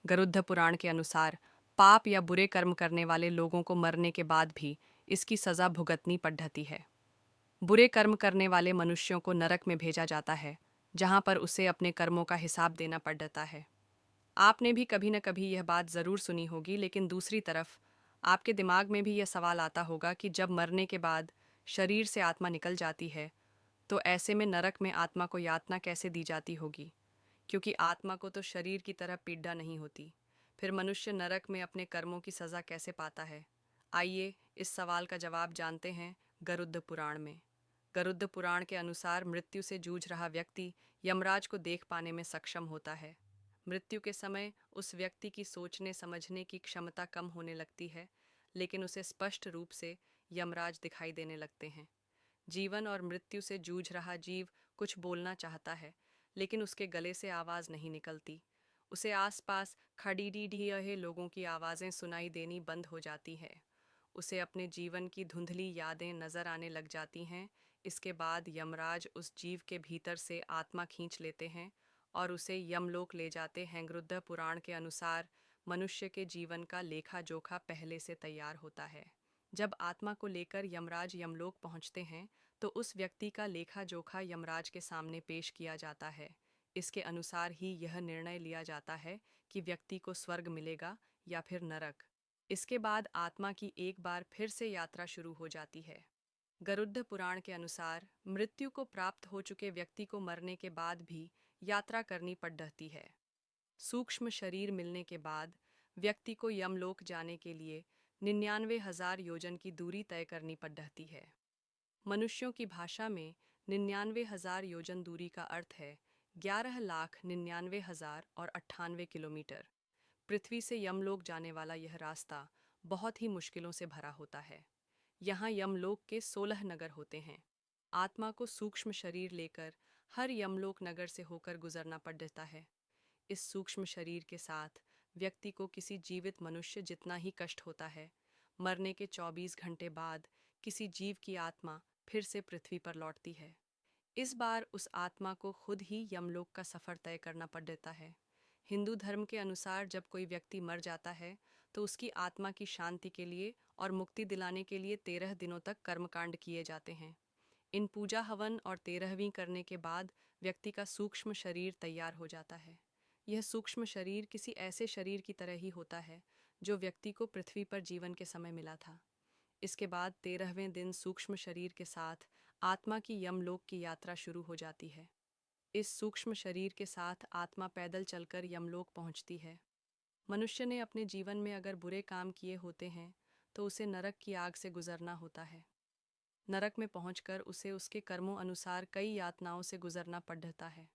गरुड़ पुराण के अनुसार पाप या बुरे कर्म करने वाले लोगों को मरने के बाद भी इसकी सजा भुगतनी पड़ती है। बुरे कर्म करने वाले मनुष्यों को नरक में भेजा जाता है, जहां पर उसे अपने कर्मों का हिसाब देना पड़ता है। आपने भी कभी न कभी यह बात ज़रूर सुनी होगी, लेकिन दूसरी तरफ आपके दिमाग में भी यह सवाल आता होगा कि जब मरने के बाद शरीर से आत्मा निकल जाती है, तो ऐसे में नरक में आत्मा को यातना कैसे दी जाती होगी, क्योंकि आत्मा को तो शरीर की तरह पीड़ा नहीं होती। फिर मनुष्य नरक में अपने कर्मों की सज़ा कैसे पाता है? आइए इस सवाल का जवाब जानते हैं गरुड़ पुराण में। गरुड़ पुराण के अनुसार मृत्यु से जूझ रहा व्यक्ति यमराज को देख पाने में सक्षम होता है। मृत्यु के समय उस व्यक्ति की सोचने समझने की क्षमता कम होने लगती है, लेकिन उसे स्पष्ट रूप से यमराज दिखाई देने लगते हैं। जीवन और मृत्यु से जूझ रहा जीव कुछ बोलना चाहता है, लेकिन उसके गले से आवाज़ नहीं निकलती। उसे आसपास खड़ीडीढीहे लोगों की आवाज़ें सुनाई देनी बंद हो जाती हैं। उसे अपने जीवन की धुंधली यादें नज़र आने लग जाती हैं। इसके बाद यमराज उस जीव के भीतर से आत्मा खींच लेते हैं और उसे यमलोक ले जाते हैं। गरुड़ पुराण के अनुसार मनुष्य के जीवन का लेखा जोखा पहले से तैयार होता है। जब आत्मा को लेकर यमराज यमलोक पहुंचते हैं, तो उस व्यक्ति का लेखा जोखा यमराज के सामने पेश किया जाता है। इसके अनुसार ही यह निर्णय लिया जाता है कि व्यक्ति को स्वर्ग मिलेगा या फिर नरक। इसके बाद आत्मा की एक बार फिर से यात्रा शुरू हो जाती है। गरुड़ पुराण के अनुसार मृत्यु को प्राप्त हो चुके व्यक्ति को मरने के बाद भी यात्रा करनी पड़ती है। सूक्ष्म शरीर मिलने के बाद व्यक्ति को यमलोक जाने के लिए 99,000 योजन की दूरी तय करनी पड़ती है। मनुष्यों की भाषा में 99,000 योजन दूरी का अर्थ है 11,99,098 किलोमीटर। पृथ्वी से यमलोक जाने वाला यह रास्ता बहुत ही मुश्किलों से भरा होता है। यहाँ यमलोक के 16 नगर होते हैं। आत्मा को सूक्ष्म शरीर लेकर हर यमलोक नगर से होकर गुजरना पड़ता है। इस सूक्ष्म शरीर के साथ व्यक्ति को किसी जीवित मनुष्य जितना ही कष्ट होता है। मरने के 24 घंटे बाद किसी जीव की आत्मा फिर से पृथ्वी पर लौटती है। इस बार उस आत्मा को खुद ही यमलोक का सफ़र तय करना पड़ता है। हिंदू धर्म के अनुसार जब कोई व्यक्ति मर जाता है, तो उसकी आत्मा की शांति के लिए और मुक्ति दिलाने के लिए 13 दिनों तक कर्मकांड किए जाते हैं। इन पूजा हवन और 13वीं करने के बाद व्यक्ति का सूक्ष्म शरीर तैयार हो जाता है। यह सूक्ष्म शरीर किसी ऐसे शरीर की तरह ही होता है जो व्यक्ति को पृथ्वी पर जीवन के समय मिला था। इसके बाद 13वें दिन सूक्ष्म शरीर के साथ आत्मा की यमलोक की यात्रा शुरू हो जाती है। इस सूक्ष्म शरीर के साथ आत्मा पैदल चलकर यमलोक पहुंचती है। मनुष्य ने अपने जीवन में अगर बुरे काम किए होते हैं, तो उसे नरक की आग से गुजरना होता है। नरक में पहुंचकर उसे उसके कर्मों अनुसार कई यातनाओं से गुजरना पड़ता है।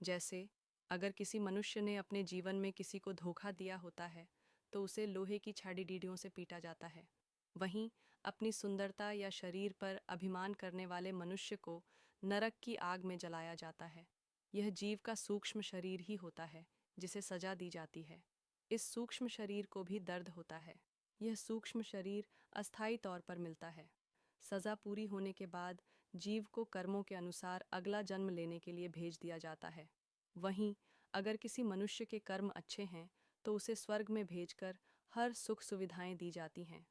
जैसे अगर किसी मनुष्य ने अपने जीवन में किसी को धोखा दिया होता है, तो उसे लोहे की छाड़ी डीडियों से पीटा जाता है। वहीं अपनी सुंदरता या शरीर पर अभिमान करने वाले मनुष्य को नरक की आग में जलाया जाता है। यह जीव का सूक्ष्म शरीर ही होता है जिसे सजा दी जाती है। इस सूक्ष्म शरीर को भी दर्द होता है। यह सूक्ष्म शरीर अस्थायी तौर पर मिलता है। सजा पूरी होने के बाद जीव को कर्मों के अनुसार अगला जन्म लेने के लिए भेज दिया जाता है। वहीं अगर किसी मनुष्य के कर्म अच्छे हैं, तो उसे स्वर्ग में भेजकर हर सुख सुविधाएं दी जाती हैं।